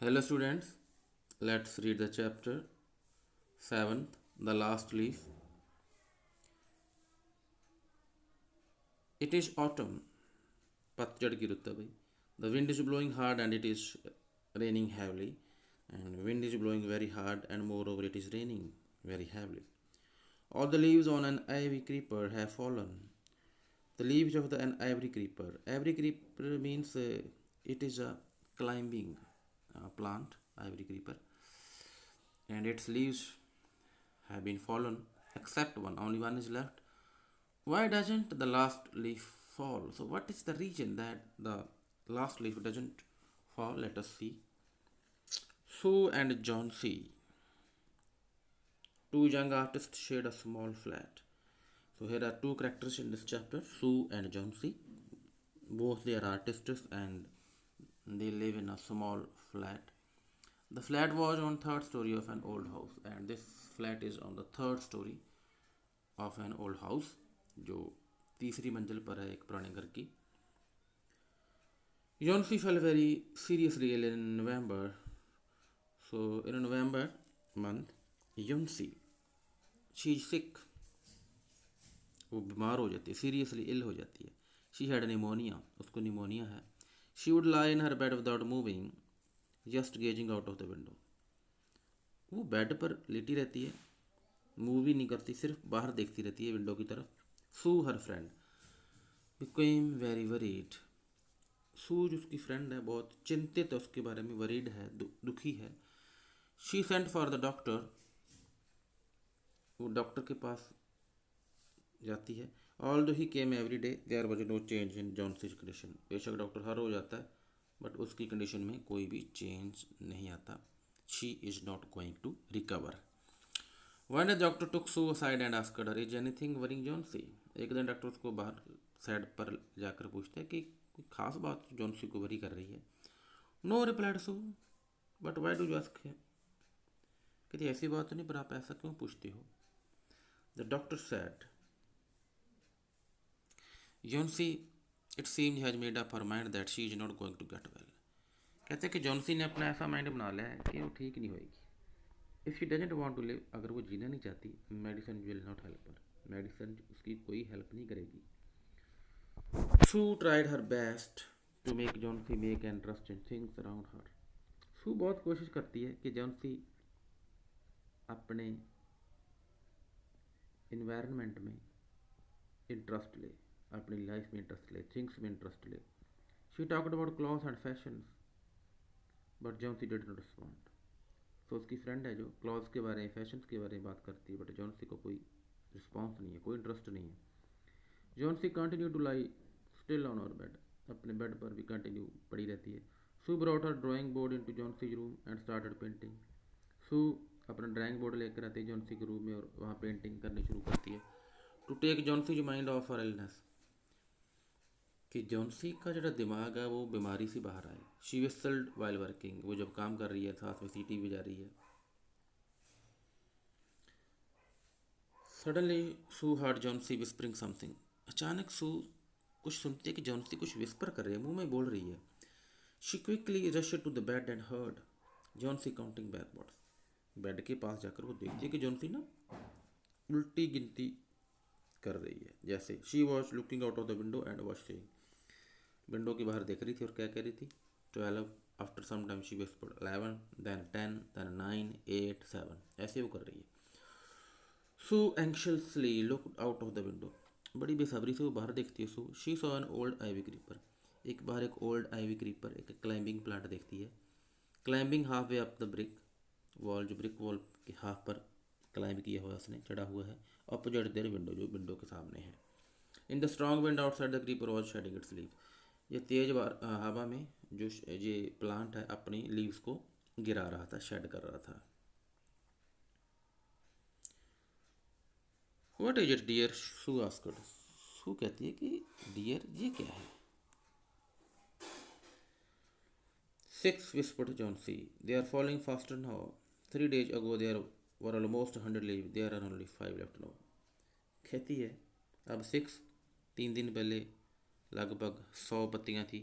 Hello students, let's read the chapter 7th, The Last Leaf. It is autumn. पतझड़ की रुत है भाई. The wind is blowing hard and it is raining heavily. And wind is blowing very hard and moreover it is raining very heavily. All the leaves on an ivy creeper have fallen. The leaves of an ivy creeper. Ivy creeper means it is a climbing plant, ivy creeper, and its leaves have been fallen, except one. Only one is left. Why doesn't the last leaf fall? So, what is the reason that the last leaf doesn't fall? Let us see. Sue and John C. Two young artists shared a small flat. So, here are two characters in this chapter, Sue and John C. Both they are artists and they live in a small flat. The flat was on third story of an old house, and this flat is on the third story of an old house, जो तीसरी मंजिल पर है एक पुराने घर की. Yonsi fell very seriously ill in November. So in November month, Yonsi, she is sick. वो बीमार हो जाती है, सीरियसली इल हो जाती है. शी हैड निमोनिया, उसको निमोनिया है. She would lie in her bed without moving, just gazing out of the window. वो बेड पर लेटी रहती है, मूव भी नहीं करती, सिर्फ बाहर देखती रहती है विंडो की तरफ. Sue her friend became very worried. Sue जो उसकी फ्रेंड है बहुत चिंतित है उसके बारे में, वरीड है, दुखी है. She sent for the doctor. वो डॉक्टर के पास जाती है. Although he came every day there was no change in Johnsy's condition. बेशक डॉक्टर हर रोज आता है बट उसकी कंडीशन में कोई भी चेंज नहीं आता. She is not going to recover. One day doctor took Sue side and asked her is anything worrying Johnsy. एक दिन डॉक्टर उसको बाहर साइड पर जाकर पूछते हैं कि कोई खास बात जॉन्सी को वरी कर रही है. No replied Sue, but why do you ask. कहती ऐसी बात नहीं पर आप ऐसा क्यों पूछते हो. The doctor said Johnsy it seems has made up her mind that she is not going to get well. कहते हैं कि जॉन्सी ने अपना ऐसा माइंड बना लिया है कि वो ठीक नहीं होएगी. If she doesn't want to live, अगर वो जीना नहीं चाहती, medicine will not help her. Medicine उसकी कोई हेल्प नहीं करेगी. Sue tried her best to make Johnsy make interest in things around her. Sue बहुत कोशिश करती है कि जॉन्सी अपने इन्वायरमेंट में इंटरेस्ट ले, अपनी लाइफ में इंटरेस्ट ले, थिंग्स में इंटरेस्ट ले. She talked about clothes and fashion but Johnsy did not respond. तो उसकी फ्रेंड है जो क्लॉथ्स के बारे में, फैशन के बारे में बात करती है, बट जॉन्सी को कोई रिस्पॉन्स नहीं है, कोई इंटरेस्ट नहीं है. Johnsy continue to lie still on our bed. अपने बेड पर भी कंटिन्यू पड़ी रहती है. Sue brought her drawing board into Johnsy's room and started painting. Sue अपना ड्राइंग बोर्ड लेकर आती है जॉन्सी के रूम में और वहाँ पेंटिंग करनी शुरू करती है. To take Johnsy mind off her illness, कि जॉन्सी का जो दिमाग है वो बीमारी से बाहर आए. शी विस्टल्ड वाइल वर्किंग, वो जब काम कर रही है साथ में सीटी बजा रही है. सडनली सू हर्ड जॉन्सी विस्परिंग समथिंग. अचानक सू कुछ सुनती है कि जॉन्सी कुछ विस्पर कर रही है, मुंह में बोल रही है. She quickly rushed to the bed and heard Johnsy counting backwards. Bed के पास जाकर वो देखती है कि जॉन्सी ना उल्टी गिनती कर रही है. जैसे she was looking out of the window and was saying, window के बाहर देख रही थी और क्या कह रही थी. 12. After some time she whispered 11, then 10, then 9, 8, 7, ऐसे वो कर रही है. Sue anxiously look out of the window. बड़ी बेसब्री से वो बाहर देखती है. Sue she saw an old ivy creeper. एक बाहर एक ओल्ड आईवी क्रीपर, एक क्लाइंबिंग प्लांट देखती है. Climbing half way up the brick wall, जो ब्रिक वॉल के हाफ पर क्लाइंब किया हुआ है, उसने चढ़ा हुआ है. अपोजिट देयर विंडो, जो विंडो के सामने है. In the strong wind outside the creeper was shedding its leave. ये तेज हवा में जो ये प्लांट है अपनी लीव्स को गिरा रहा था, शेड कर रहा था. What is it dear, Sue asked. सू कहती है कि डियर ये क्या है. 6, whispered Johnsy. They are falling faster now. 3 days ago there were almost 100 leaves. There are only 5 left now. कहती है अब 6, 3 दिन पहले लगभग 100 पत्तियाँ थी,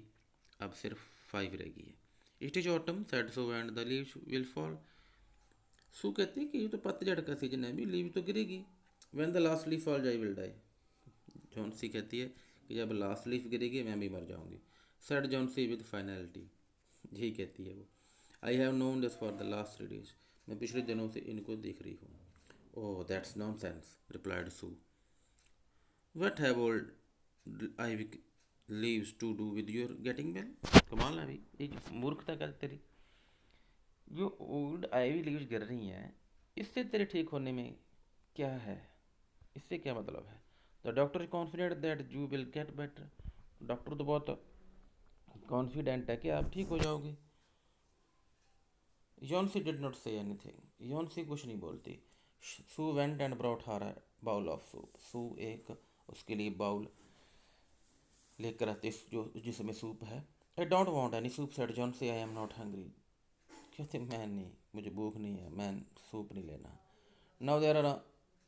अब सिर्फ 5 रह गई है. It is autumn said Sue and the leaves will fall. Sue कहती है कि ये तो पतझड़ का सीजन है, अभी लीव तो गिरेगी। When the last leaf fall I will die. Johnsy कहती है कि जब लास्ट लीफ गिरेगी मैं भी मर जाऊंगी। Said Johnsy with finality. यही कहती है वो। I have known this for the last 3 days। मैं पिछले दिनों से इनको देख रही हूँ। Oh that's nonsense replied Sue. What have old I leaves to do with your getting well. कमाल है भाई, ये मूर्खता कर तेरी। जो ओल्ड आईवी लीव्स गिर रही हैं, इससे तेरे ठीक होने में क्या है? इससे क्या मतलब है? The doctor is confident that you will get better. Doctor तो बहुत कॉन्फिडेंट है कि आप ठीक हो जाओगे। Johnsy did not say anything. Johnsy कुछ नहीं बोलती। Sue went and brought her bowl of soup. Sue एक उसके लिए बाउल लेकर आती जो जिसमें सूप है। I don't want any soup said Johnsy, I am not hungry. कहते मैं नहीं, मुझे भूख नहीं है, मैं सूप नहीं लेना। Now there are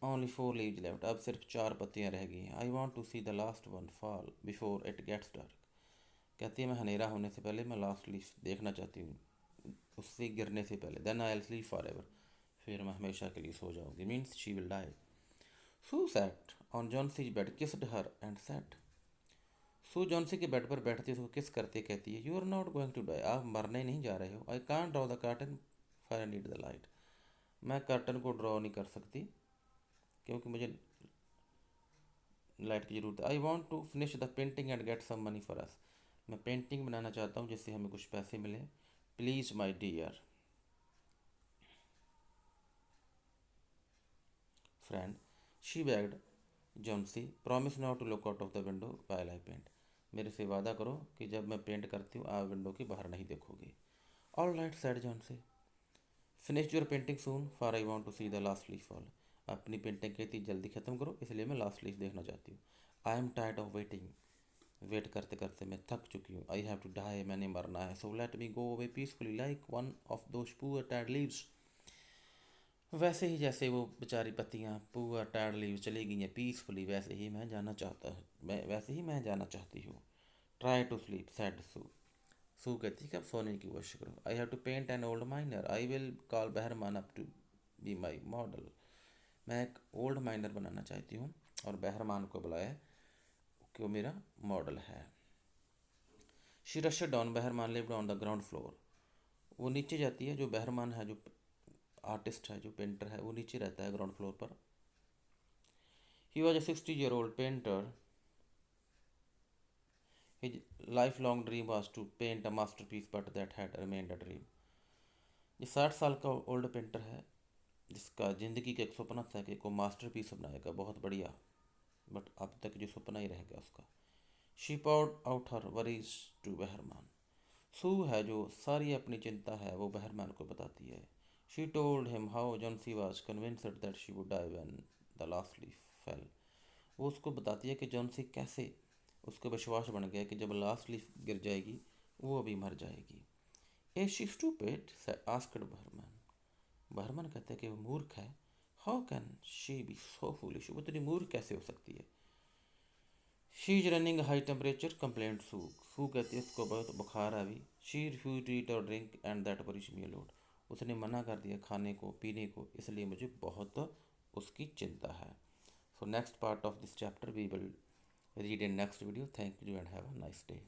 only 4 leaves left. अब सिर्फ 4 पत्तियाँ रह गई हैं। I want to see the last one fall before it gets dark. कहती है मैं अंधेरा होने से पहले मैं लास्ट लीफ देखना चाहती हूँ, उससे गिरने से पहले। Then I will sleep forever. फिर मैं हमेशा के लिए सो जाऊंगी। Means she will die. Sue sat on Johnsy's bed kissed her and sat. Sue Johnsy के बेड पर बैठती उसको किस करते कहती है, you are not going to die. आप मरने नहीं जा रहे हो। I can't draw the curtain for I need the light. मैं कर्टन को ड्रॉ नहीं कर सकती क्योंकि मुझे लाइट की ज़रूरत है। I want to finish the painting and get some money for us. मैं पेंटिंग बनाना चाहता हूँ जिससे हमें कुछ पैसे मिले। Please my dear friend she begged Johnsy, promise not to look out of the window while I paint. मेरे से वादा करो कि जब मैं पेंट करती हूँ आप विंडो के बाहर नहीं देखोगे। All right said Johnsy, finish your painting soon for I want to see the last leaf fall. अपनी पेंटिंग कहती जल्दी ख़त्म करो, इसलिए मैं लास्ट लीफ देखना चाहती हूँ। I am tired of waiting. Wait करते करते मैं थक चुकी हूँ। आई हैव टू डाई, मैंने मरना है। So let me go away peacefully like one of those poor tired leaves. वैसे ही जैसे वो बेचारी पत्तियाँ पुअर टायर्ड लीव्स चली गई हैं पीसफुली, वैसे ही मैं जाना चाहता हूँ, मैं वैसे ही मैं जाना चाहती हूँ। Try to sleep said Sue. Sue कहती है कि अब सोने की कोशिश करो। I have to paint an old miner. I will call Behrman up to be my model. मैं एक ओल्ड माइनर बनाना चाहती हूँ और बहरमान को बुलाया कि वो मेरा मॉडल है। She rushed down. Behrman lived on the ground floor. वो नीचे जाती है, जो बहरमान है, जो आर्टिस्ट है, जो पेंटर है, वो नीचे रहता है ग्राउंड फ्लोर पर। He was a 60-year-old painter. His lifelong dream was to paint a masterpiece, but that had remained a dream. ये 60 साल का ओल्ड पेंटर है जिसका ज़िंदगी का एक सपना था कि को मास्टरपीस बनाएगा बहुत बढ़िया, बट अब तक जो सपना ही रह गया उसका। She poured out her worries to Behrman. Sue है जो सारी अपनी चिंता है वो बहरमान को बताती है। She told him how Johnsy was convinced that she would die when the last leaf fell. वो उसको बताती है कि जॉनसी कैसे उसको विश्वास बन गया कि जब लास्ट लीफ गिर जाएगी वो अभी मर जाएगी। A she stupid asked Behrman. Behrman कहते हैं कि वो मूर्ख है। How can she be so foolish. वो इतनी मूर्ख कैसे हो सकती है। She is running high temperature complaint Sue. Sue कहती है उसको बहुत बुखार है अभी। शी रिफ्यूज टू ईट और drink and that worries me a lot. उसने मना कर दिया खाने को पीने को, इसलिए मुझे बहुत उसकी चिंता है। So next part of this chapter we will read in next video. Thank you and have a nice day.